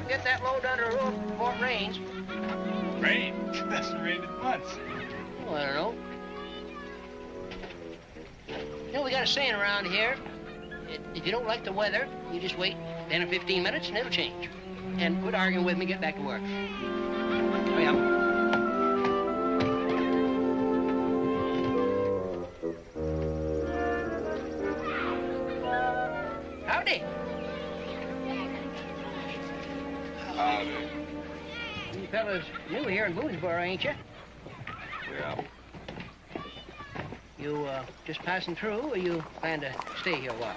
up, get that load under a roof before it rains. Rain? It hasn't rained in months. Well, I don't know. You know, we got a saying around here. If you don't like the weather, you just wait 10 or 15 minutes and it'll change. And quit arguing with me, get back to work. Hurry up. Howdy. Howdy. You fellas new here in Boonesboro, ain't you? Yeah. You just passing through, or you plan to stay here a while?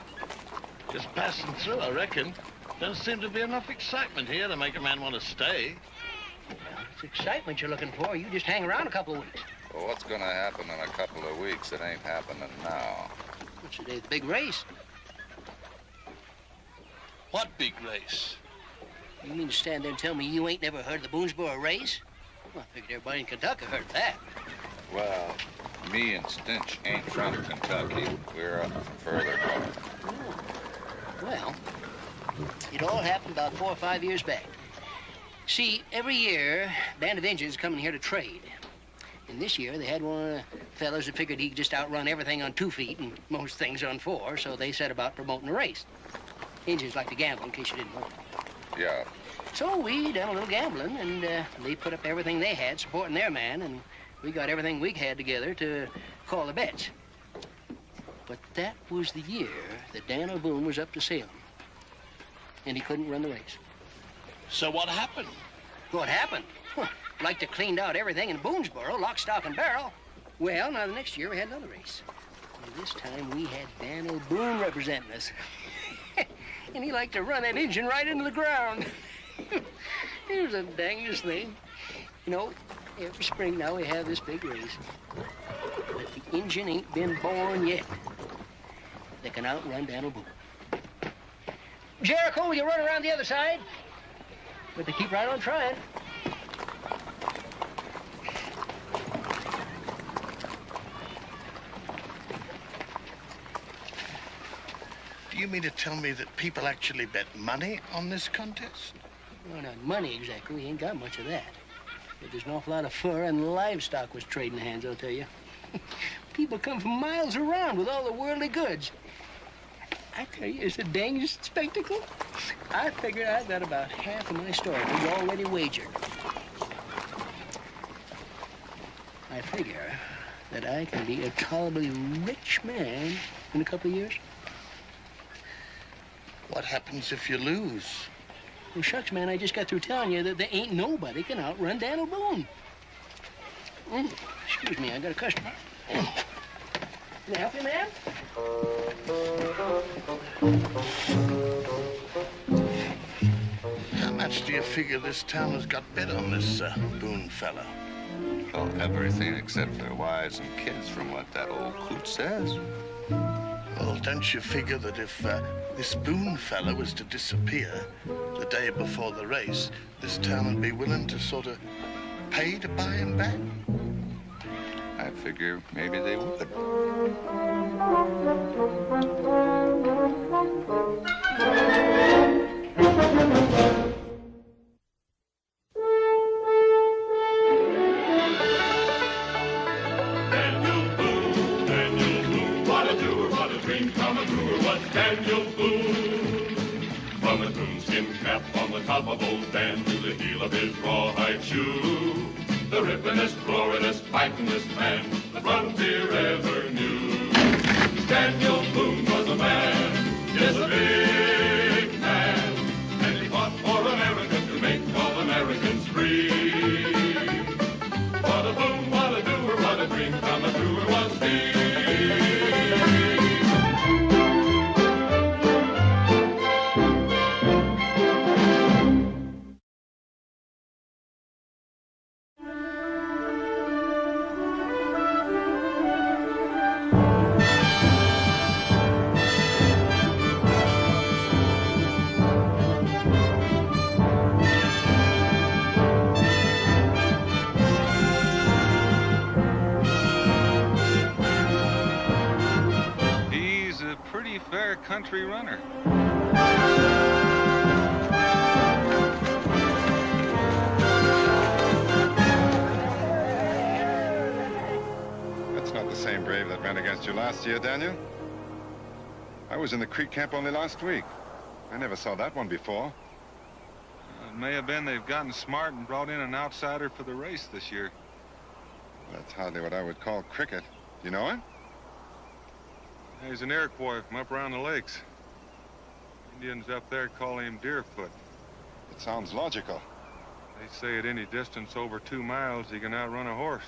Just passing through, I reckon. Doesn't seem to be enough excitement here to make a man want to stay. It's excitement you're looking for. You just hang around a couple of weeks. Well, what's going to happen in a couple of weeks? It ain't happening now. What's today's big race? What big race? You mean to stand there and tell me you ain't never heard of the Boonesboro race? Well, I figured everybody in Kentucky heard of that. Well, me and Stinch ain't from Kentucky. We're up further north. Oh. Well, it all happened about 4 or 5 years back. See, every year, a band of Indians come in here to trade. And this year, they had one of the fellows that figured he could just outrun everything on 2 feet and most things on 4, so they set about promoting the race. Indians like to gamble, in case you didn't know. Yeah. So we done a little gambling, and they put up everything they had supporting their man, and we got everything we had together to call the bets. But that was the year that Daniel Boone was up to Salem, and he couldn't run the race. So what happened? What happened? Well, like they cleaned out everything in Boonesboro, lock, stock, and barrel. Well, now the next year we had another race. And this time we had Daniel Boone representing us. And he liked to run that engine right into the ground. It was the dangest thing. You know, every spring now we have this big race. But the engine ain't been born yet that can outrun Daniel Boone. Jericho, will you run around the other side? But they keep right on trying. Do you mean to tell me that people actually bet money on this contest? Well, not money exactly. We ain't got much of that. But there's an awful lot of fur and livestock was trading hands, I'll tell you. People come from miles around with all the worldly goods. I tell you, it's the dangest spectacle. I figured I got about half of my story already wagered. I figure that I can be a tolerably rich man in a couple of years. What happens if you lose? Well, shucks, man, I just got through telling you that there ain't nobody can outrun Daniel Boone. Excuse me, I got a customer. Can I help you, ma'am? How much do you figure this town has got bet on this Boone fella? Well, everything except their wives and kids, from what that old coot says. Well, don't you figure that if this Boone fella was to disappear the day before the race, this town would be willing to sort of pay to buy him back? I figure maybe they would. Daniel Boone. From his moonskin cap on the top of old Dan to the heel of his rawhide shoe, the rippinest, roaringest, fightingest man the frontier ever knew. Daniel Boone was a man, yes, a big man, and he fought for America to make all Americans free. What a boom, what a doer, what a dream come true was he. Country runner. ran against you last year, Daniel. I was in the Creek camp only last week. I never saw that one before. It may have been they've gotten smart and brought in an outsider for the race this year. That's hardly what I would call cricket. Do you know him? He's an Iroquois from up around the lakes. Indians up there call him Deerfoot. It sounds logical. They say at any distance over 2 miles, he can outrun a horse.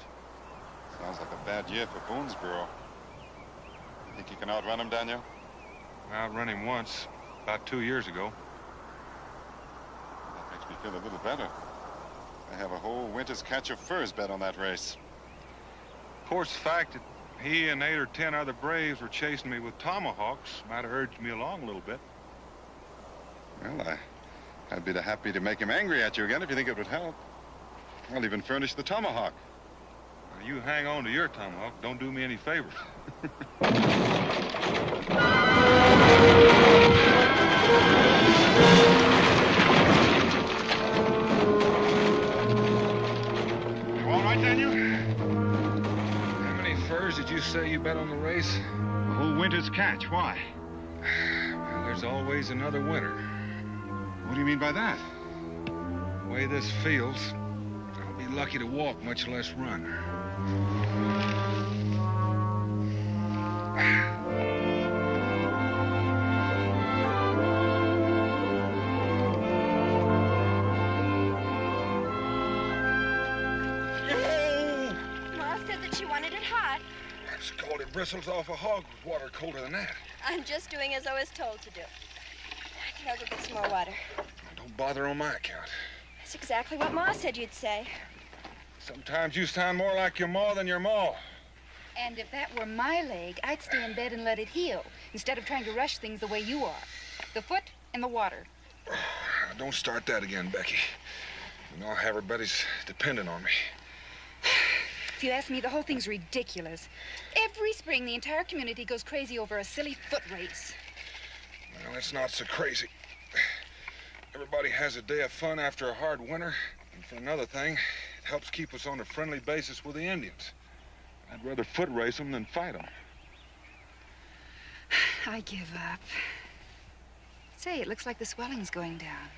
Sounds like a bad year for Boonesboro. You think you can outrun him, Daniel? I outrun him once, about 2 years ago. That makes me feel a little better. I have a whole winter's catch of furs bet on that race. Of course, the fact that he and 8 or 10 other braves were chasing me with tomahawks might have urged me along a little bit. Well, I'd be happy to make him angry at you again if you think it would help. I'll even furnish the tomahawk. Now, you hang on to your tomahawk. Don't do me any favors. You all right, Daniel? How many furs did you say you bet on the race? The whole winter's catch. Why? Well, there's always another winter. What do you mean by that? The way this feels, I'll be lucky to walk, much less run. Ma said that she wanted it hot. I scalded bristles off a hog with water colder than that. I'm just doing as I was told to do. Can I go get some more water? Don't bother on my account. That's exactly what Ma said you'd say. Sometimes you sound more like your ma than your ma. And if that were my leg, I'd stay in bed and let it heal, instead of trying to rush things the way you are. The foot and the water. Don't start that again, Becky. You know how everybody's dependent on me. If you ask me, the whole thing's ridiculous. Every spring, the entire community goes crazy over a silly foot race. Well, it's not so crazy. Everybody has a day of fun after a hard winter. And for another thing, it helps keep us on a friendly basis with the Indians. I'd rather foot race them than fight them. I give up. Say, it looks like the swelling's going down.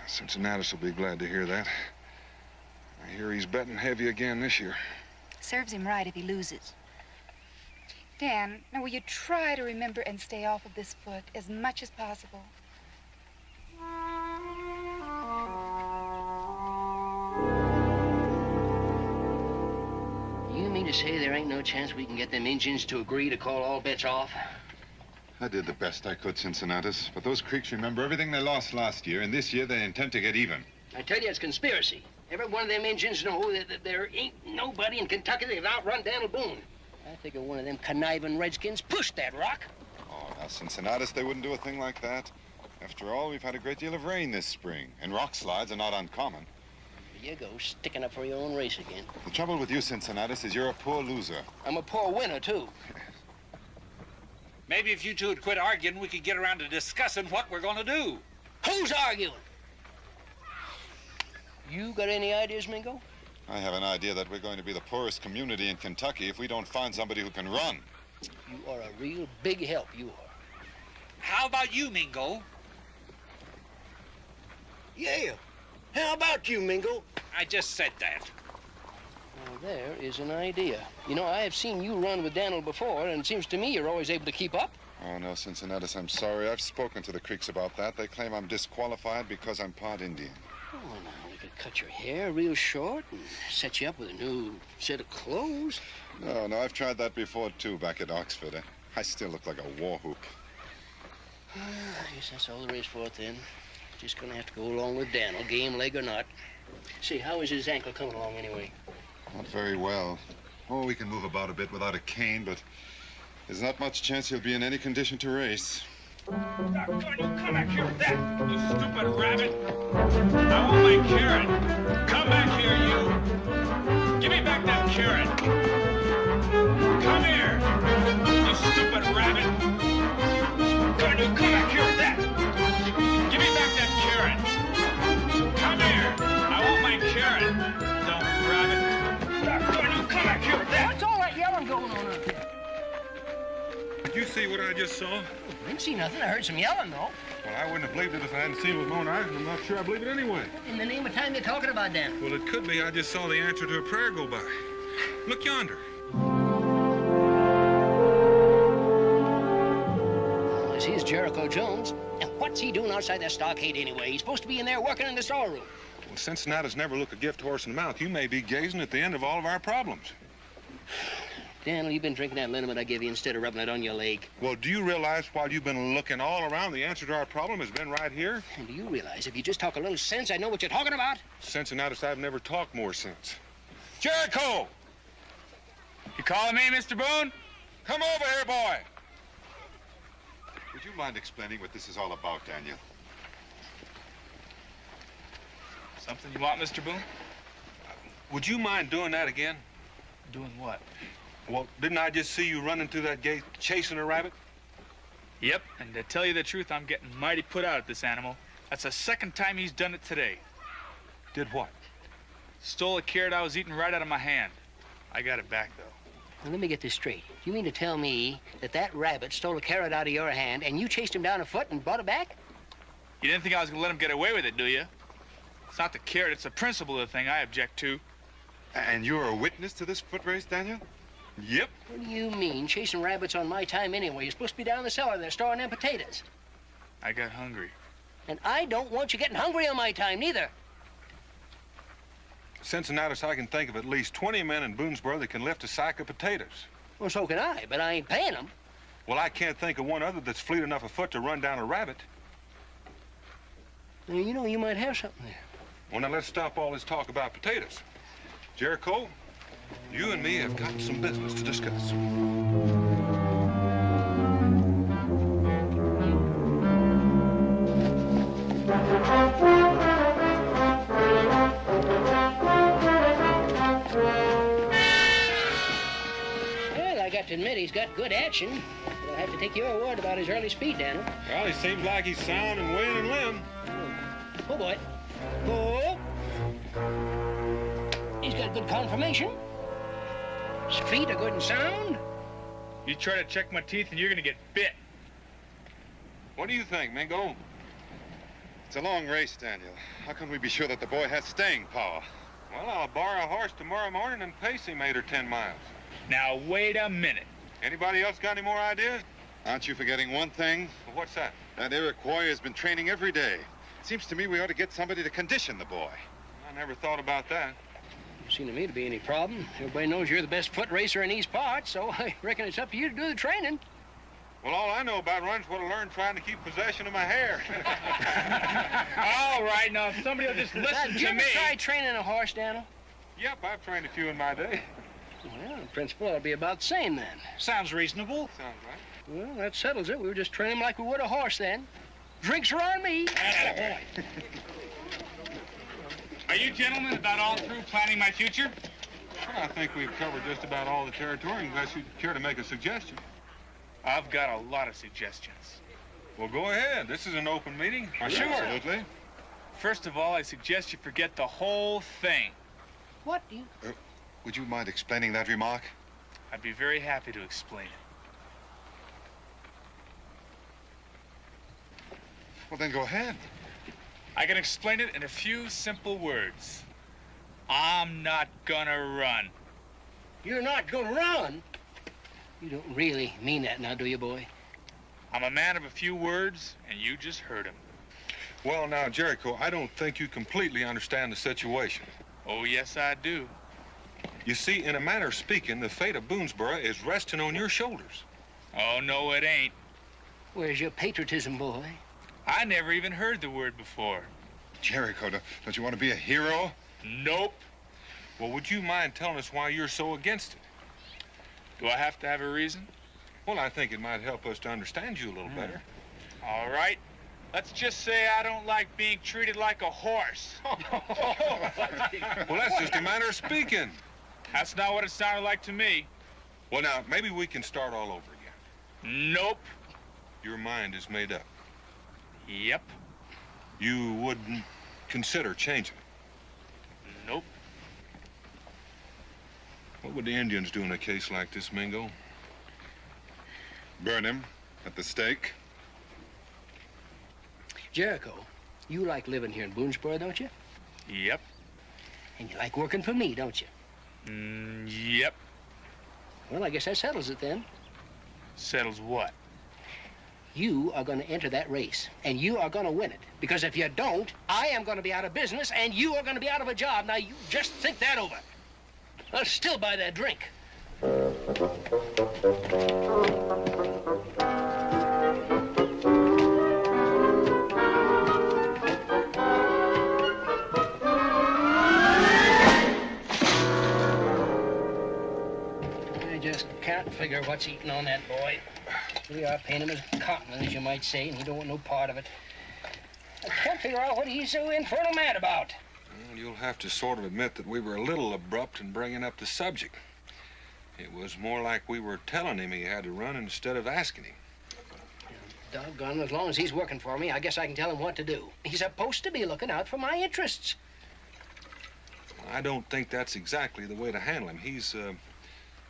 Cincinnatus will be glad to hear that. I hear he's betting heavy again this year. Serves him right if he loses. Dan, now will you try to remember and stay off of this foot as much as possible? You mean to say there ain't no chance we can get them Injuns to agree to call all bets off? I did the best I could, Cincinnatus. But those Creeks remember everything they lost last year, and this year they intend to get even. I tell you, it's conspiracy. Every one of them Injuns know that there ain't nobody in Kentucky that can outrun Daniel Boone. I figure one of them conniving redskins pushed that rock. Oh, now, Cincinnatus, they wouldn't do a thing like that. After all, we've had a great deal of rain this spring, and rock slides are not uncommon. Here you go, sticking up for your own race again. The trouble with you, Cincinnatus, is you're a poor loser. I'm a poor winner, too. Maybe if you two would quit arguing, we could get around to discussing what we're going to do. Who's arguing? You got any ideas, Mingo? I have an idea that we're going to be the poorest community in Kentucky if we don't find somebody who can run. You are a real big help, you are. How about you, Mingo? Yeah. How about you, Mingo? I just said that. Now, there is an idea. You know, I have seen you run with Daniel before, and it seems to me you're always able to keep up. Oh, no, Cincinnatus, I'm sorry. I've spoken to the Creeks about that. They claim I'm disqualified because I'm part Indian. Oh, now, we could cut your hair real short and set you up with a new set of clothes. No, I've tried that before, too, back at Oxford. I still look like a war whoop. I guess that's all there is for it, then. Just gonna have to go along with Daniel, game leg or not. See, how is his ankle coming along, anyway? Not very well. Oh, we can move about a bit without a cane, but there's not much chance he'll be in any condition to race. Doggone you, come back here with that, you stupid rabbit. I want my carrot. Come back here, you. Give me back that carrot. Come here, you stupid rabbit. Doggone you, come back here with that. Give me back that carrot. Come here, I want my carrot. Dumb rabbit. Doggone you, come back here with that. What's all that yelling going on up there? see what I just saw? I didn't see nothing. I heard some yelling, though. Well, I wouldn't have believed it if I hadn't seen it with my own eyes, and I'm not sure I believe it anyway. What in the name of time you talking about, Dan? Well, it could be I just saw the answer to a prayer go by. Look yonder. This is Jericho Jones. And what's he doing outside that stockade anyway? He's supposed to be in there working in the storeroom. Well, Cincinnati's never look a gift horse in the mouth. You may be gazing at the end of all of our problems. Daniel, you've been drinking that liniment I gave you instead of rubbing it on your leg. Well, do you realize while you've been looking all around, the answer to our problem has been right here? And do you realize if you just talk a little sense, I know what you're talking about? Cincinnatus, I've never talked more sense. Jericho! You calling me, Mr. Boone? Come over here, boy. Would you mind explaining what this is all about, Daniel? Something you want, Mr. Boone? Would you mind doing that again? Doing what? Well, didn't I just see you running through that gate chasing a rabbit? Yep, and to tell you the truth, I'm getting mighty put out at this animal. That's the second time he's done it today. Did what? Stole a carrot I was eating right out of my hand. I got it back, though. Now, let me get this straight. You mean to tell me that that rabbit stole a carrot out of your hand and you chased him down afoot and brought it back? You didn't think I was going to let him get away with it, do you? It's not the carrot, it's the principle of the thing I object to. And you're a witness to this foot race, Daniel? Yep. What do you mean, chasing rabbits on my time anyway? You're supposed to be down in the cellar there storing them potatoes. I got hungry. And I don't want you getting hungry on my time, neither. Cincinnatus, I can think of at least 20 men in Boonesboro that can lift a sack of potatoes. Well, so can I, but I ain't paying them. Well, I can't think of one other that's fleet enough afoot to run down a rabbit. Now, you know, you might have something there. Well, now let's stop all this talk about potatoes. Jericho, you and me have got some business to discuss. Well, I got to admit he's got good action. But I'll have to take your word about his early speed, Daniel. Well, he seems like he's sound and win and limb. Oh, boy. Oh. He's got good conformation. His feet are good and sound. You try to check my teeth and you're going to get bit. What do you think, Mingo? It's a long race, Daniel. How can we be sure that the boy has staying power? Well, I'll borrow a horse tomorrow morning and pace him 8 or 10 miles. Now, wait a minute. Anybody else got any more ideas? Aren't you forgetting one thing? Well, what's that? That Iroquois has been training every day. Seems to me we ought to get somebody to condition the boy. I never thought about that. Don't seem to me to be any problem. Everybody knows you're the best foot racer in these parts, so I reckon it's up to you to do the training. Well, all I know about run's what I learned trying to keep possession of my hair. All right, now, if somebody will just listen Did you to ever me. try training a horse, Daniel? Yep, I've trained a few in my day. Well, in principle, it'll be about the same then. Sounds reasonable. Sounds right. Well, that settles it. We were just training him like we would a horse then. Drinks are on me. Are you gentlemen about all through planning my future? Well, I think we've covered just about all the territory unless you'd care to make a suggestion. I've got a lot of suggestions. Well, go ahead. This is an open meeting. Sure. Absolutely. First of all, I suggest you forget the whole thing. What do you... Would you mind explaining that remark? I'd be very happy to explain it. Well, then go ahead. I can explain it in a few simple words. I'm not gonna run. You're not gonna run? You don't really mean that now, do you, boy? I'm a man of a few words, and you just heard him. Well, now, Jericho, I don't think you completely understand the situation. Oh, yes, I do. You see, in a manner of speaking, the fate of Boonesboro is resting on your shoulders. Oh, no, it ain't. Where's your patriotism, boy? I never even heard the word before. Jericho, don't you want to be a hero? Nope. Well, would you mind telling us why you're so against it? Do I have to have a reason? Well, I think it might help us to understand you a little better. All right. Let's just say I don't like being treated like a horse. Well, that's just a manner of speaking. That's not what it sounded like to me. Well, now, maybe we can start all over again. Nope. Your mind is made up. Yep. You wouldn't consider changing it. Nope. What would the Indians do in a case like this, Mingo? Burn him at the stake. Jericho, you like living here in Boonesboro, don't you? Yep. And you like working for me, don't you? Yep. Well, I guess that settles it then. Settles what? You are going to enter that race, and you are going to win it. Because if you don't, I am going to be out of business, and you are going to be out of a job. Now, you just think that over. I'll still buy that drink. I just can't figure what's eating on that boy. We are paying him as cotton, as you might say, and he don't want no part of it. I can't figure out what he's so infernal mad about. Well, you'll have to sort of admit that we were a little abrupt in bringing up the subject. It was more like we were telling him he had to run instead of asking him. Doggone, as long as he's working for me, I guess I can tell him what to do. He's supposed to be looking out for my interests. I don't think that's exactly the way to handle him. He's,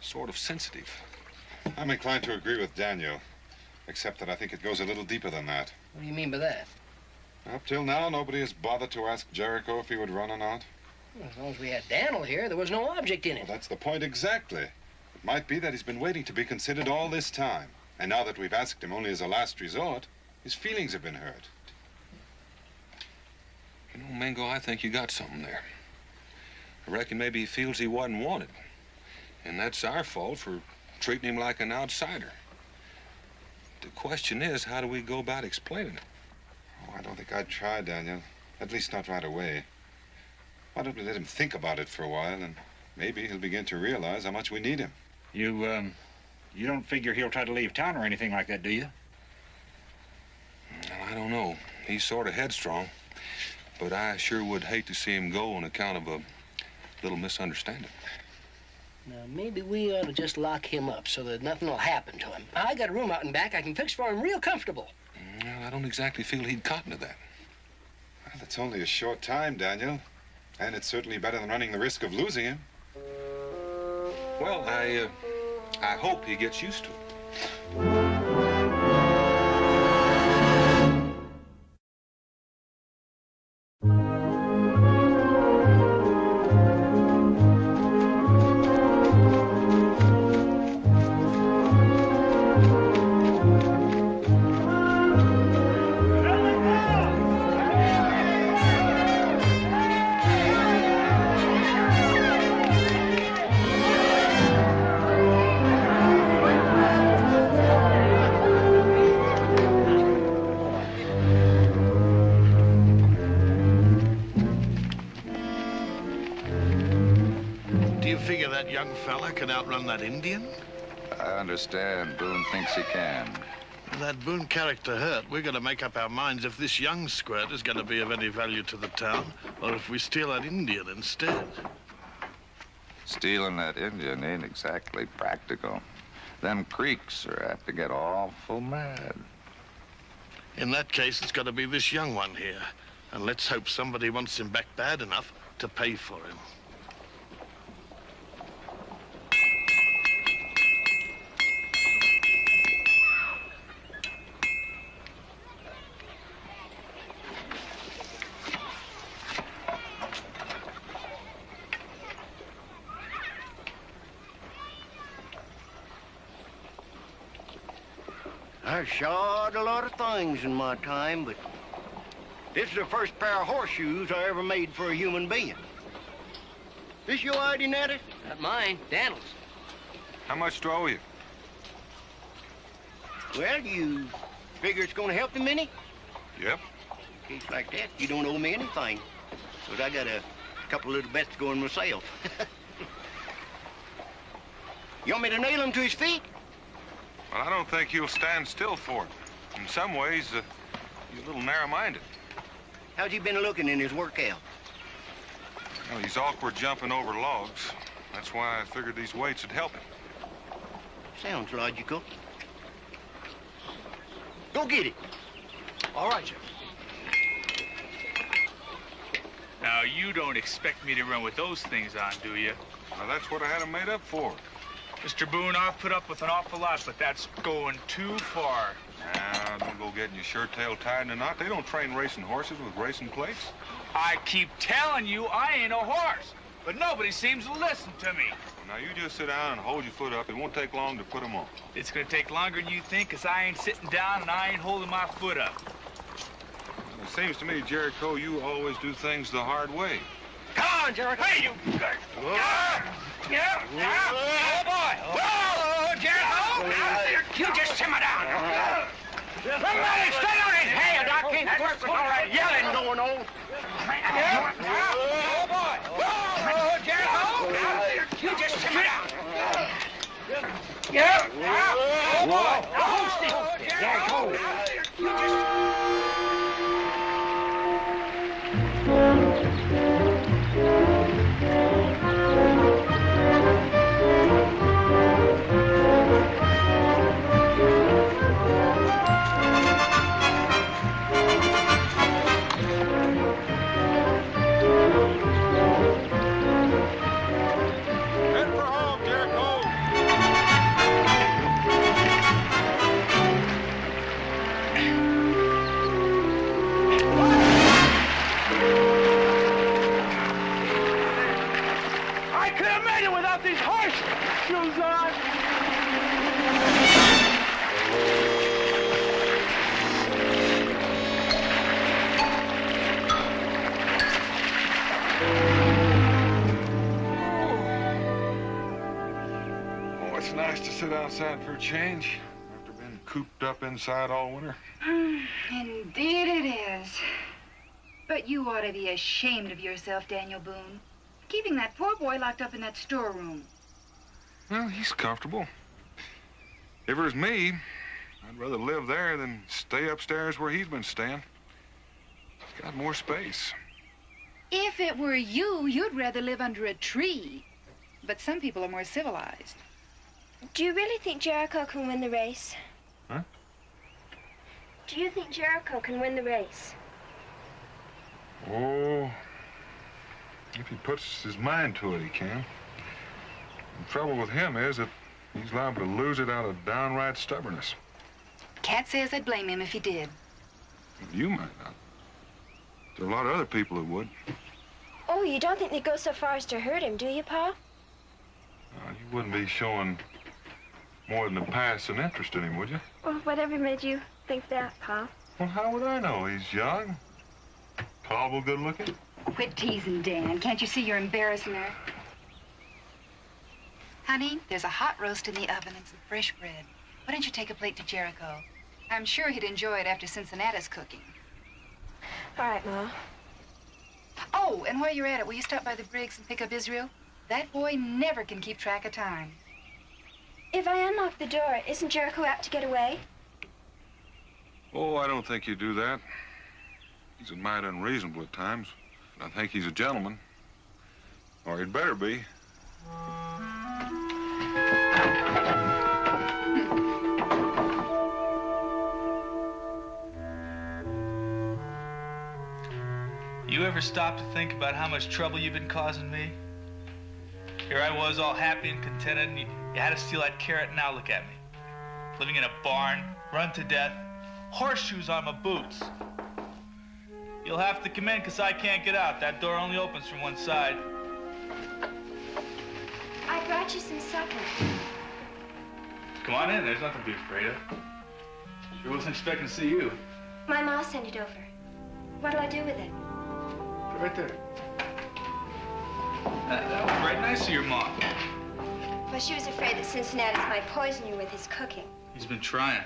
sort of sensitive. I'm inclined to agree with Daniel, except that I think it goes a little deeper than that. What do you mean by that? Up till now, nobody has bothered to ask Jericho if he would run or not. Well, as long as we had Daniel here, there was no object in it. Well, that's the point exactly. It might be that he's been waiting to be considered all this time. And now that we've asked him only as a last resort, his feelings have been hurt. You know, Mingo, I think you got something there. I reckon maybe he feels he wasn't wanted. And that's our fault for treating him like an outsider. The question is, how do we go about explaining it? Oh, I don't think I'd try, Daniel. At least not right away. Why don't we let him think about it for a while, and maybe he'll begin to realize how much we need him. You don't figure he'll try to leave town or anything like that, do you? Well, I don't know. He's sort of headstrong. But I sure would hate to see him go on account of a little misunderstanding. Now, maybe we ought to just lock him up so that nothing will happen to him. I got a room out in back I can fix for him real comfortable. Well, I don't exactly feel he'd cotton to that. Well, it's only a short time, Daniel. And it's certainly better than running the risk of losing him. Well, I hope he gets used to it. Young fella can outrun that Indian? I understand Boone thinks he can. With that Boone character hurt, we're going to make up our minds if this young squirt is going to be of any value to the town, or if we steal that Indian instead. Stealing that Indian ain't exactly practical. Them Creeks are apt to get awful mad. In that case, it's got to be this young one here. And let's hope somebody wants him back bad enough to pay for him. I've shod a lot of things in my time, but this is the first pair of horseshoes I ever made for a human being. This your ID, Natty? Not mine, Daniel's. How much do I owe you? Well, you figure it's gonna help him any? Yep. In a case like that, you don't owe me anything. Because I got a couple little bets going myself. You want me to nail him to his feet? Well, I don't think he'll stand still for it. In some ways, he's a little narrow-minded. How's he been looking in his workout? Well, he's awkward jumping over logs. That's why I figured these weights would help him. Sounds logical. Go get it. All right, Jeff. Now, you don't expect me to run with those things on, do you? Well, that's what I had them made up for. Mr. Boone, I've put up with an awful lot, but that's going too far. Now, don't go getting your shirt tail tied in a knot. They don't train racing horses with racing plates. I keep telling you I ain't a horse, but nobody seems to listen to me. Now, you just sit down and hold your foot up. It won't take long to put them on. It's gonna take longer than you think, 'cause I ain't sitting down and I ain't holding my foot up. It seems to me, Jericho, you always do things the hard way. Come on, Jericho. Hey, you. Yeah. Oh, boy. Oh, Jericho. You just simmer down. Somebody stay on his head. I can't work with all that yelling going on. Oh, boy. Oh, Jericho. You just simmer down. Yeah. Oh, boy. Oh, Jericho. You just... These horse shoes on. Oh, it's nice to sit outside for a change after being cooped up inside all winter. Indeed it is. But you ought to be ashamed of yourself, Daniel Boone. Keeping that poor boy locked up in that storeroom. Well, he's comfortable. If it was me, I'd rather live there than stay upstairs where he's been staying. He's got more space. If it were you, you'd rather live under a tree. But some people are more civilized. Do you really think Jericho can win the race? Huh? Do you think Jericho can win the race? Oh, if he puts his mind to it, he can. The trouble with him is that he's liable to lose it out of downright stubbornness. Cat says I'd blame him if he did. You might not. There are a lot of other people who would. Oh, you don't think they'd go so far as to hurt him, do you, Pa? You wouldn't be showing more than a passing interest in him, would you? Well, whatever made you think that, Pa? Well, how would I know? He's young, tolerable good looking. Quit teasing, Dan. Can't you see you're embarrassing her? Honey, there's a hot roast in the oven and some fresh bread. Why don't you take a plate to Jericho? I'm sure he'd enjoy it after Cincinnati's cooking. All right, Ma. Oh, and while you're at it, will you stop by the Briggs and pick up Israel? That boy never can keep track of time. If I unlock the door, isn't Jericho apt to get away? Oh, I don't think he'd do that. He's a mite unreasonable at times. I think he's a gentleman. Or he'd better be. You ever stop to think about how much trouble you've been causing me? Here I was all happy and contented, and you had to steal that carrot, and now look at me. Living in a barn, run to death, horseshoes on my boots. You'll have to come in, 'cause I can't get out. That door only opens from one side. I brought you some supper. Come on in, there's nothing to be afraid of. Sure wasn't expecting to see you. My ma sent it over. What'll I do with it? Put it right there. That was right nice of your mom. Well, she was afraid that Cincinnati might poison you with his cooking. He's been trying.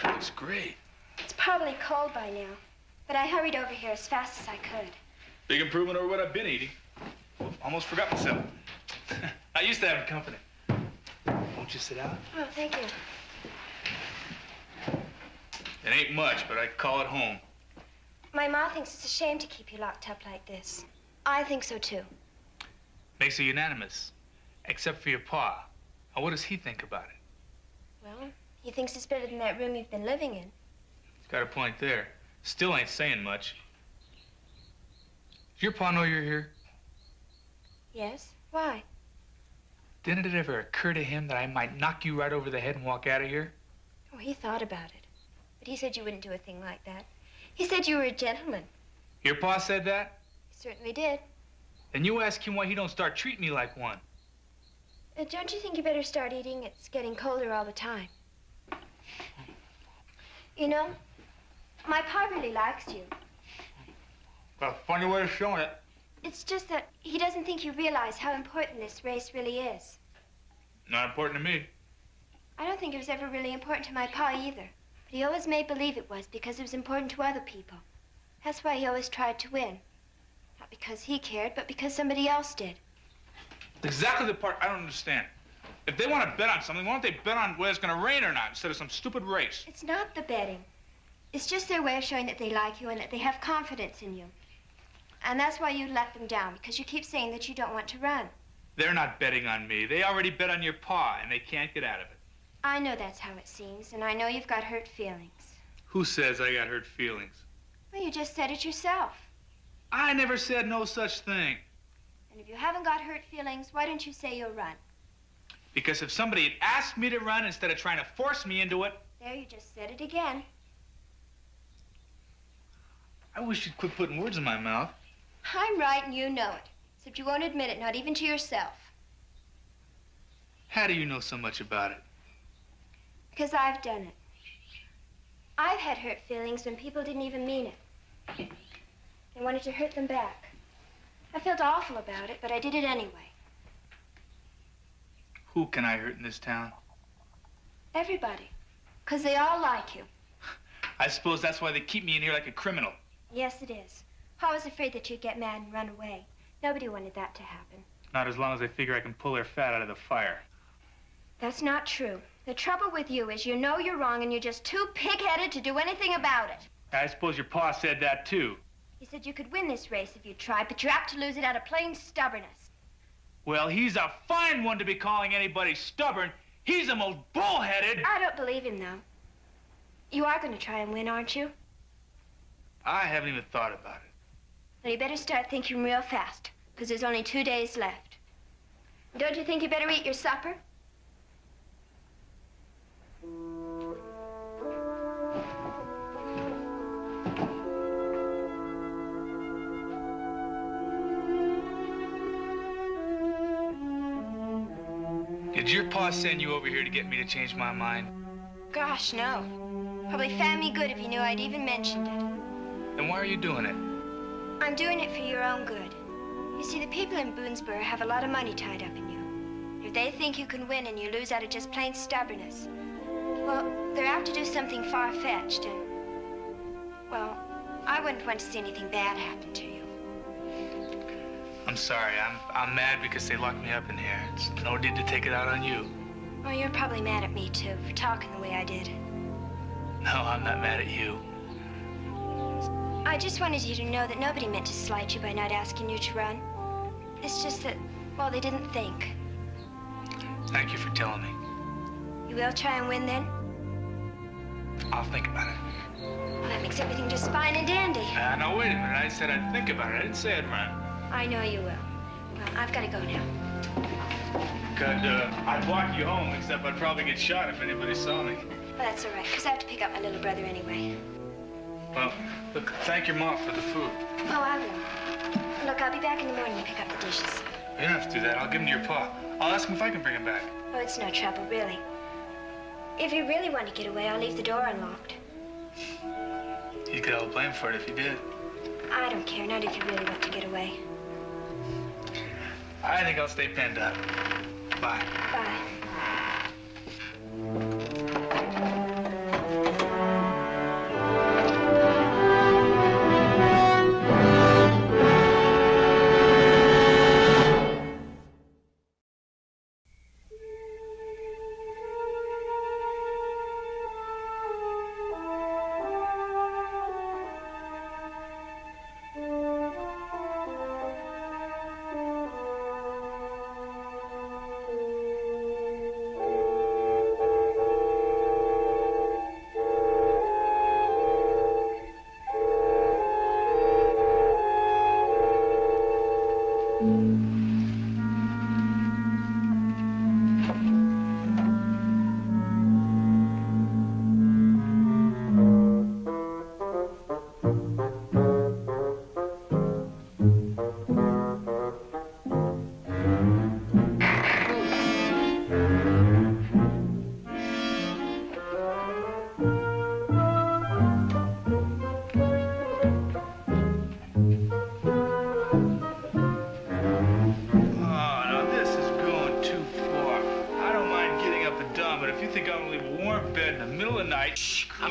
It looks great. It's probably cold by now, but I hurried over here as fast as I could. Big improvement over what I've been eating. Almost forgot myself. I used to have company. Won't you sit down? Oh, thank you. It ain't much, but I call it home. My ma thinks it's a shame to keep you locked up like this. I think so, too. Makes it unanimous, except for your pa. Now, what does he think about it? Well, he thinks it's better than that room you've been living in. Got a point there. Still ain't saying much. Does your pa know you're here? Yes? Why? Didn't it ever occur to him that I might knock you right over the head and walk out of here? Oh, he thought about it. But he said you wouldn't do a thing like that. He said you were a gentleman. Your pa said that? He certainly did. Then you ask him why he don't start treating me like one. Don't you think you better start eating? It's getting colder all the time. You know, my pa really likes you. Got a funny way of showing it. It's just that he doesn't think you realize how important this race really is. Not important to me. I don't think it was ever really important to my pa either. But he always made believe it was because it was important to other people. That's why he always tried to win. Not because he cared, but because somebody else did. Exactly the part I don't understand. If they want to bet on something, why don't they bet on whether it's going to rain or not instead of some stupid race? It's not the betting. It's just their way of showing that they like you and that they have confidence in you. And that's why you let them down, because you keep saying that you don't want to run. They're not betting on me. They already bet on your pa, and they can't get out of it. I know that's how it seems, and I know you've got hurt feelings. Who says I got hurt feelings? Well, you just said it yourself. I never said no such thing. And if you haven't got hurt feelings, why don't you say you'll run? Because if somebody had asked me to run instead of trying to force me into it... There, you just said it again. I wish you'd quit putting words in my mouth. I'm right and you know it. Except you won't admit it, not even to yourself. How do you know so much about it? Because I've done it. I've had hurt feelings when people didn't even mean it. They wanted to hurt them back. I felt awful about it, but I did it anyway. Who can I hurt in this town? Everybody. Because they all like you. I suppose that's why they keep me in here like a criminal. Yes, it is. I was afraid that you'd get mad and run away. Nobody wanted that to happen. Not as long as they figure I can pull their fat out of the fire. That's not true. The trouble with you is you know you're wrong and you're just too pig-headed to do anything about it. I suppose your pa said that, too. He said you could win this race if you tried, but you're apt to lose it out of plain stubbornness. Well, he's a fine one to be calling anybody stubborn. He's the most bullheaded. I don't believe him, though. You are going to try and win, aren't you? I haven't even thought about it. Well, you better start thinking real fast, because there's only 2 days left. Don't you think you better eat your supper? Did your pa send you over here to get me to change my mind? Gosh, no. Probably found me good if he knew I'd even mentioned it. Then why are you doing it? I'm doing it for your own good. You see, the people in Boonesboro have a lot of money tied up in you. If they think you can win and you lose out of just plain stubbornness, well, they're apt to do something far-fetched and, well, I wouldn't want to see anything bad happen to you. I'm sorry. I'm mad because they locked me up in here. It's no need to take it out on you. Well, you're probably mad at me, too, for talking the way I did. No, I'm not mad at you. I just wanted you to know that nobody meant to slight you by not asking you to run. It's just that, well, they didn't think. Thank you for telling me. You will try and win, then? I'll think about it. Well, that makes everything just fine and dandy. Now, wait a minute. I said I'd think about it. I didn't say I'd run. I know you will. Well, I've got to go now. I'd walk you home, except I'd probably get shot if anybody saw me. Well, that's all right, because I have to pick up my little brother anyway. Well, look, thank your mom for the food. Oh, I will. Look, I'll be back in the morning to pick up the dishes. You don't have to do that. I'll give them to your pa. I'll ask him if I can bring him back. Oh, it's no trouble, really. If you really want to get away, I'll leave the door unlocked. You get all the blame for it if you did. I don't care, not if you really want to get away. I think I'll stay pinned up. Bye. Bye.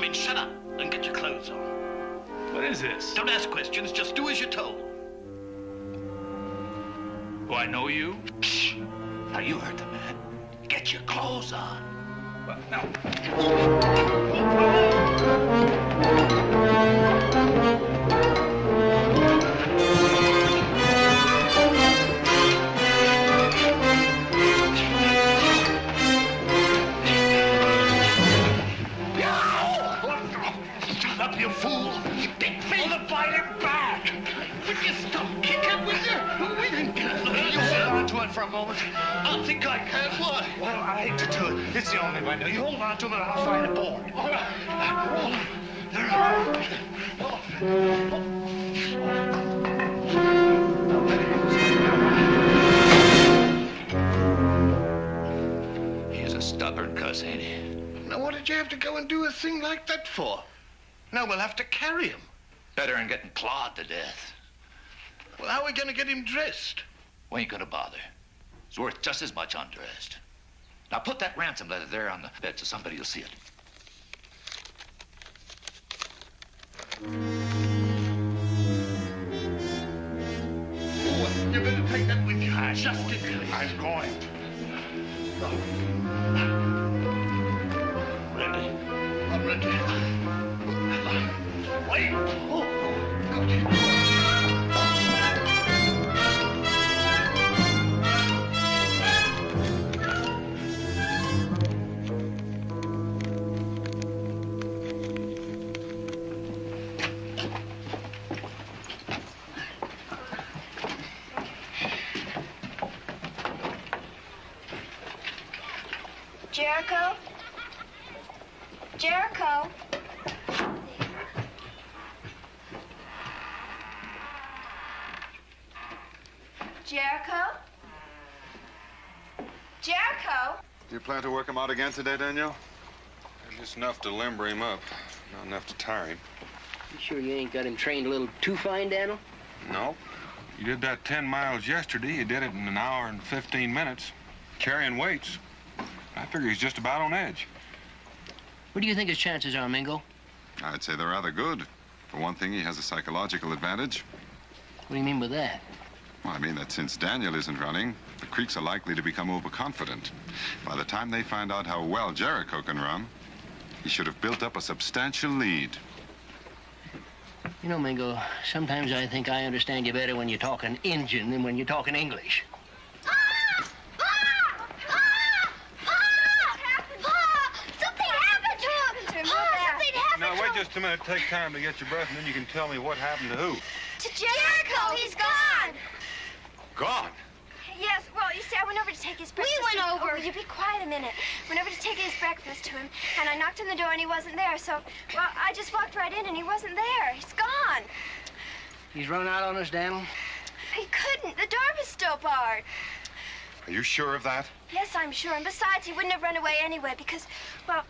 Then shut up and get your clothes on. What is this? Don't ask questions, just do as you're told. Do I know you? Shh. Now you heard the man. Get your clothes on. Well, no. Shut up, you fool. You big fish. I'm gonna bite him back. Would you stop kicking, will you? You hold on to it for a moment. I think I can. Why? Well, I hate to do it. It's the only way. Now, you hold on to it and I'll find a board. All right. He's a stubborn cuss, ain't he? Now, what did you have to go and do a thing like that for? Now we'll have to carry him. Better than getting clawed to death. Well, how are we going to get him dressed? We ain't gonna bother. It's worth just as much undressed. Now put that ransom letter there on the bed so somebody will see it. Well, you better take that with you. I just did. I'm going. Ready? I'm ready. Wait. Oh, God. Jericho? Jericho? Jericho? Jericho? Do you plan to work him out again today, Daniel? Just enough to limber him up, not enough to tire him. You sure you ain't got him trained a little too fine, Daniel? No. You did that 10 miles yesterday. You did it in an hour and 15 minutes, carrying weights. I figure he's just about on edge. What do you think his chances are, Mingo? I'd say they're rather good. For one thing, he has a psychological advantage. What do you mean by that? Well, I mean that since Daniel isn't running, the Creeks are likely to become overconfident. By the time they find out how well Jericho can run, he should have built up a substantial lead. You know, Mingo, sometimes I think I understand you better when you're talking Injun than when you're talking English. Now, wait just a minute. Take time to get your breath, and then you can tell me what happened to who. To Jericho, he's gone. Gone? Yes, well, you see, I went over to take his breakfast. We went over. Oh, will you be quiet a minute? Went over to take his breakfast to him, and I knocked on the door, and he wasn't there, so, well, I just walked right in, and he wasn't there. He's gone. He's run out on us, Daniel? He couldn't. The door was still barred. Are you sure of that? Yes, I'm sure. And besides, he wouldn't have run away anyway because, well,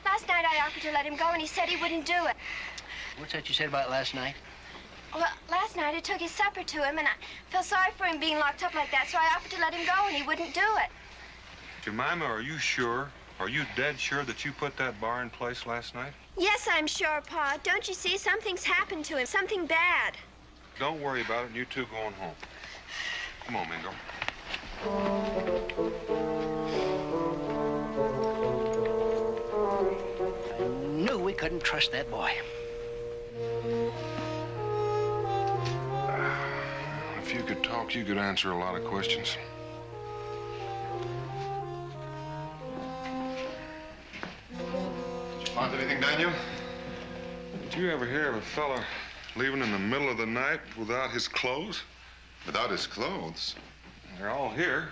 last night I offered to let him go, and he said he wouldn't do it. What's that you said about last night? Well, last night I took his supper to him, and I felt sorry for him being locked up like that, so I offered to let him go, and he wouldn't do it. Jemima, are you sure? Are you dead sure that you put that bar in place last night? Yes, I'm sure, Pa. Don't you see? Something's happened to him. Something bad. Don't worry about it, and you two going home. Come on, Mingo. I knew we couldn't trust that boy. If you could talk, you could answer a lot of questions. Did you find anything, Daniel? Did you ever hear of a fella leaving in the middle of the night without his clothes? Without his clothes? They're all here.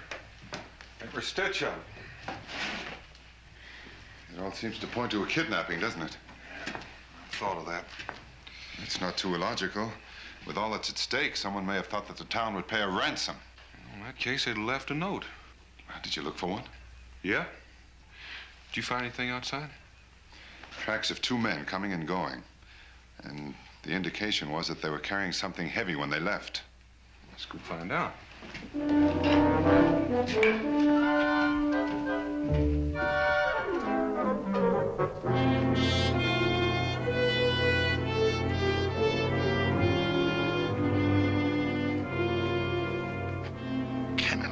Every stitch of it. It all seems to point to a kidnapping, doesn't it? Thought of that. It's not too illogical. With all that's at stake, someone may have thought that the town would pay a ransom. In that case, they'd left a note. Did you look for one? Yeah? Did you find anything outside? Tracks of two men coming and going. And the indication was that they were carrying something heavy when they left. Let's go find out.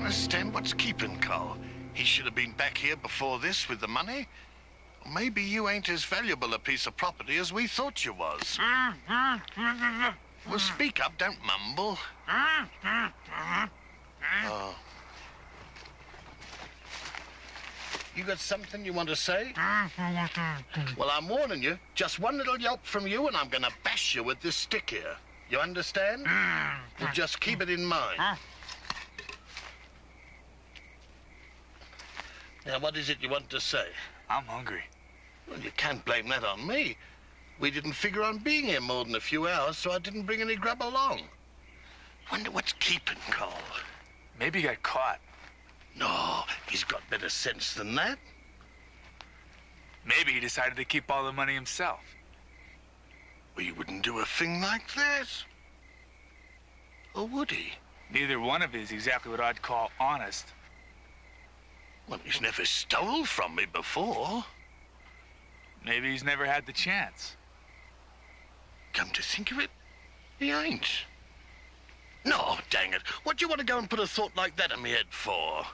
understand what's keeping Cole. He should have been back here before this with the money. Or maybe you ain't as valuable a piece of property as we thought you was. Well, speak up, don't mumble. Oh. You got something you want to say? Well, I'm warning you. Just one little yelp from you and I'm gonna bash you with this stick here. You understand? Well, just keep it in mind. Now, what is it you want to say? I'm hungry. Well, you can't blame that on me. We didn't figure on being here more than a few hours, so I didn't bring any grub along. Wonder what's keeping Cole. Maybe he got caught. No, he's got better sense than that. Maybe he decided to keep all the money himself. Well, he wouldn't do a thing like that. Or would he? Neither one of it is exactly what I'd call honest. Well, he's never stole from me before. Maybe he's never had the chance. Come to think of it, he ain't. No, dang it. What do you want to go and put a thought like that in my head for?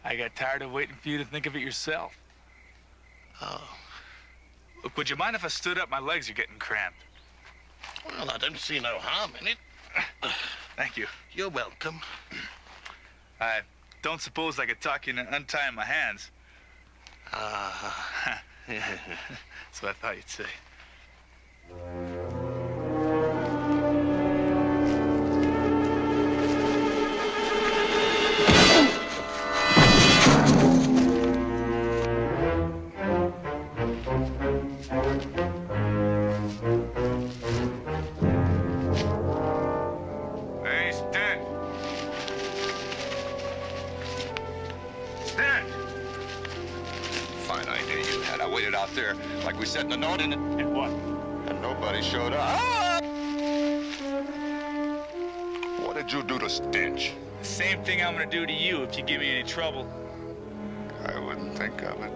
I got tired of waiting for you to think of it yourself. Oh. Look, would you mind if I stood up? My legs are getting cramped. Well, I don't see no harm in it. Thank you. You're welcome. I don't suppose I could talk you into untying my hands. That's what I thought you'd say. Hey, Stan. Stan! Fine idea you had. I waited out there like we said in the note, and what? And nobody showed up. What did you do to Stench? The same thing I'm gonna do to you if you give me any trouble. I wouldn't think of it.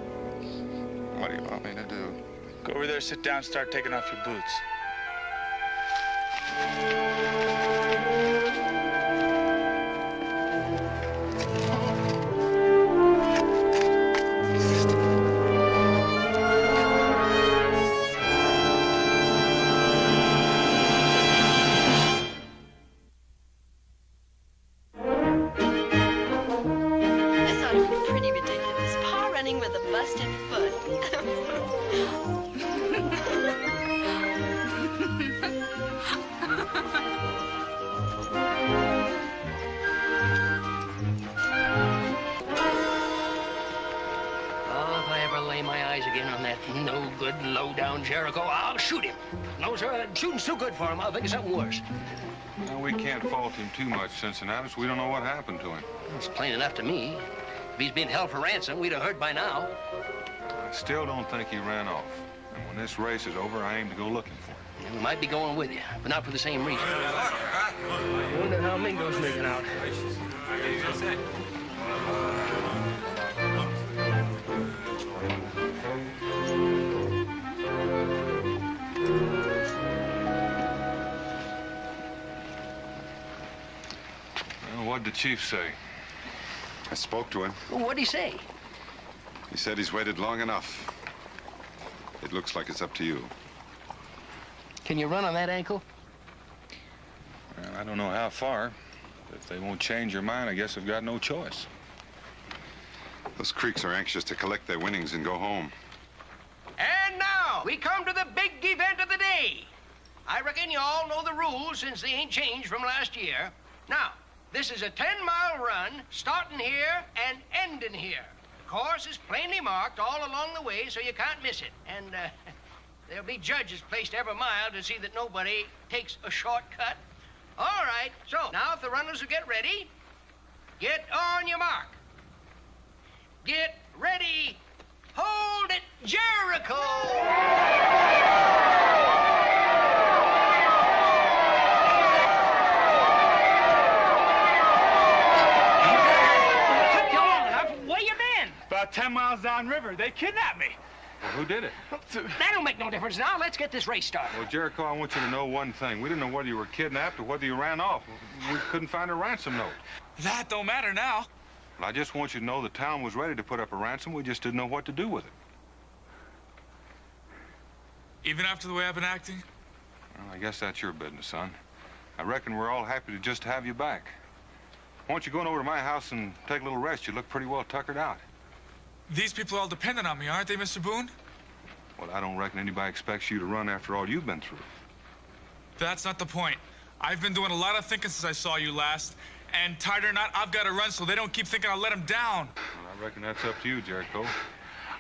What do you want me to do? Go over there, sit down, start taking off your boots. Jericho, I'll shoot him. No, sir, shooting's too good for him. I'll think of something worse. Well, we can't fault him too much, Cincinnatus. We don't know what happened to him. It's plain enough to me. If he's been held for ransom, we'd have heard by now. I still don't think he ran off. And when this race is over, I aim to go looking for him. And we might be going with you, but not for the same reason. I wonder how Mingo's making out. What'd the chief say? I spoke to him. Well, what'd he say? He said he's waited long enough. It looks like it's up to you. Can you run on that ankle? Well, I don't know how far. But if they won't change your mind, I guess I've got no choice. Those Creeks are anxious to collect their winnings and go home. And now, we come to the big event of the day. I reckon you all know the rules since they ain't changed from last year. Now, this is a 10-mile run, starting here and ending here. The course is plainly marked all along the way, so you can't miss it. And there'll be judges placed every mile to see that nobody takes a shortcut. All right, so now if the runners will get ready, get on your mark. Get ready. Hold it, Jericho! About 10 miles downriver, they kidnapped me. Well, who did it? That don't make no difference now. Let's get this race started. Well, Jericho, I want you to know one thing. We didn't know whether you were kidnapped or whether you ran off. We couldn't find a ransom note. That don't matter now. Well, I just want you to know the town was ready to put up a ransom. We just didn't know what to do with it. Even after the way I've been acting? Well, I guess that's your business, son. I reckon we're all happy to just have you back. Why don't you go on over to my house and take a little rest? You look pretty well tuckered out. These people are all dependent on me, aren't they, Mr. Boone? Well, I don't reckon anybody expects you to run after all you've been through. That's not the point. I've been doing a lot of thinking since I saw you last, and tired or not, I've got to run so they don't keep thinking I'll let them down. Well, I reckon that's up to you, Jericho.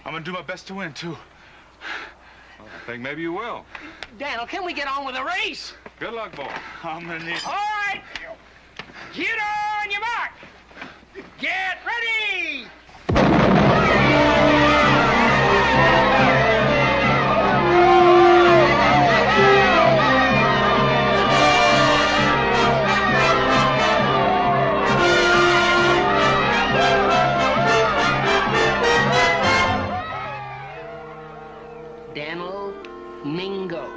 I'm gonna do my best to win, too. Well, I think maybe you will. Daniel, can we get on with the race? Good luck, boy. I'm gonna need... All right. Get on your mark. Get ready. Daniel Mingo.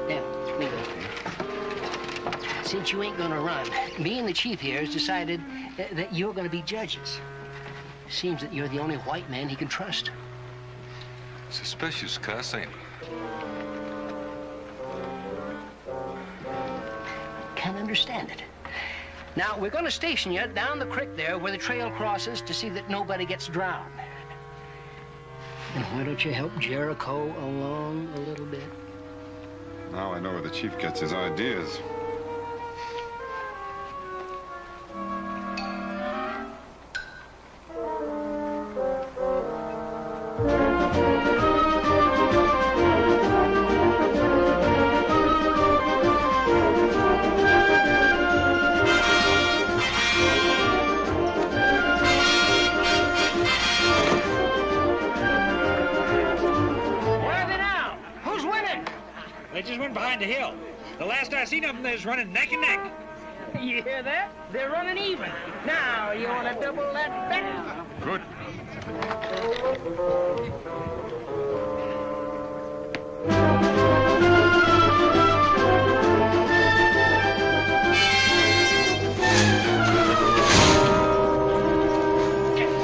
Daniel Mingo. Since you ain't gonna run, me and the chief here has decided that you're gonna be judges. Seems that you're the only white man he can trust. Suspicious cuss, ain't he? Can't understand it. Now, we're gonna station you down the creek there where the trail crosses to see that nobody gets drowned. And why don't you help Jericho along a little bit? Now I know where the chief gets his ideas. They just went behind the hill. The last I seen of them, they was running neck and neck. You hear that? They're running even. Now, you want to double that bet? Good.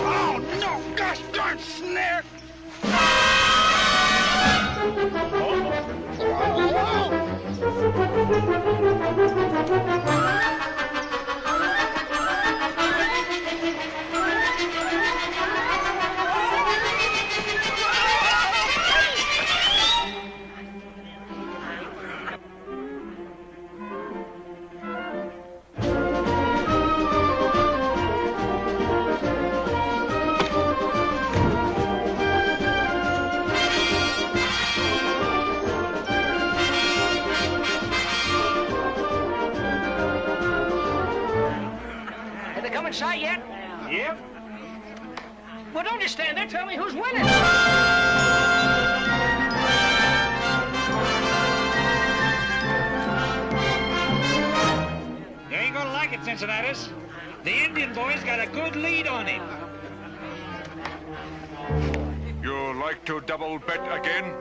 Oh, no! Gosh darn snare! Sight yet? Yep. Well, don't just stand there. Tell me who's winning. You ain't gonna like it, Cincinnatus. The Indian boy's got a good lead on him. You like to double bet again?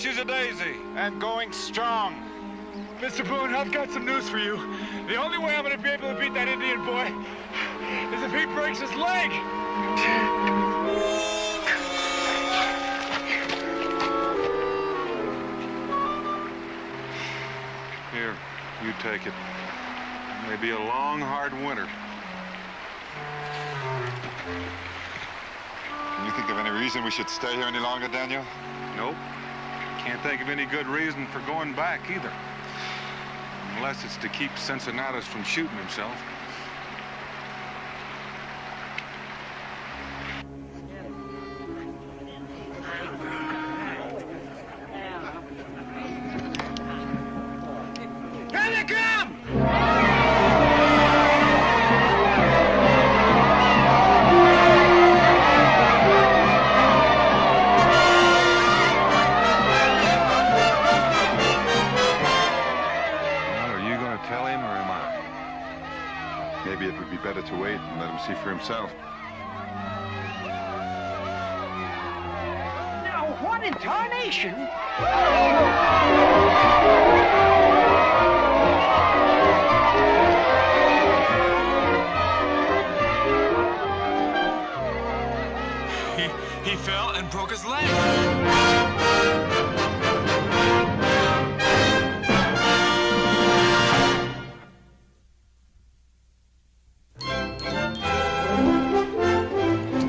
she's a daisy. And going strong. Mr. Boone, I've got some news for you. The only way I'm going to be able to beat that Indian boy is if he breaks his leg. Here, you take it. It may be a long, hard winter. Can you think of any reason we should stay here any longer, Daniel? Nope. Can't think of any good reason for going back either. Unless it's to keep Cincinnatus from shooting himself. Here they come! Maybe it would be better to wait and let him see for himself. Now, what in tarnation? He fell and broke his leg.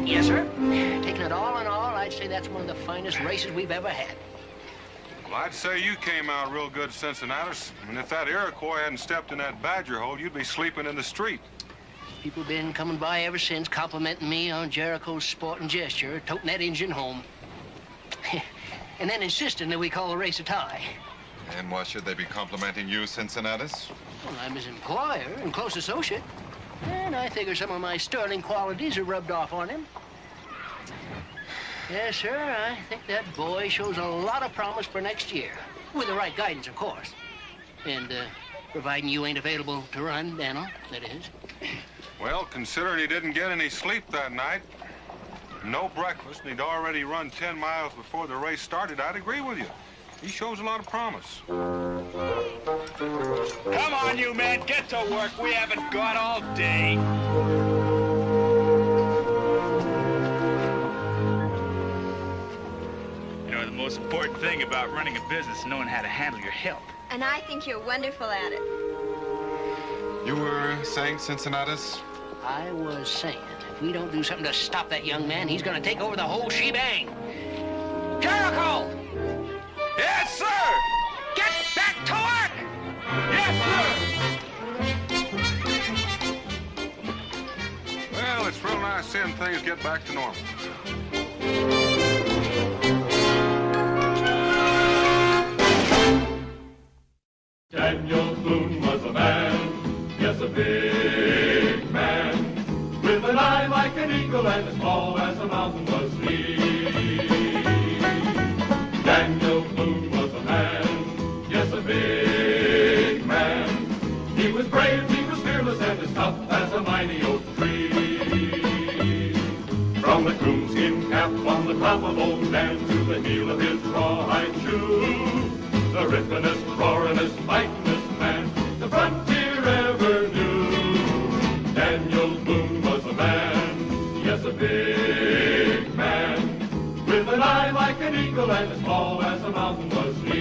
Yes, sir. Taking it all in all, I'd say that's one of the finest races we've ever had. Well, I'd say you came out real good, Cincinnatus. And if that Iroquois hadn't stepped in that badger hole, you'd be sleeping in the street. People been coming by ever since, complimenting me on Jericho's sport and gesture, toting that engine home. And then insisting that we call the race a tie. And why should they be complimenting you, Cincinnatus? Well, I'm his employer and close associate. And I figure some of my sterling qualities are rubbed off on him. Yes, sir, I think that boy shows a lot of promise for next year. With the right guidance, of course. And, providing you ain't available to run, Daniel, that is. Well, considering he didn't get any sleep that night, no breakfast, and he'd already run 10 miles before the race started, I'd agree with you. He shows a lot of promise. Come on, you men, get to work. We haven't got all day. You know, the most important thing about running a business is knowing how to handle your health. And I think you're wonderful at it. You were saying, Cincinnatus? I was saying, if we don't do something to stop that young man, he's gonna take over the whole shebang. Jericho! Yes, sir! Get back to work! Yes, sir! Well, it's real nice seeing things get back to normal. Daniel Boone was a man, yes, a big man, with an eye like an eagle and as tall as a mountain was he. Daniel Boone was a man, yes, a big man. He was brave, he was fearless, and as tough as a mighty oak tree. From the coonskin cap on the top of old Dan to the heel of his rawhide shoe, the rippin'est, roarin'est, fightin'est man the frontier ever knew. Daniel Boone was a man, yes, a big man, with an eye like an eagle and as tall as a mountain was he.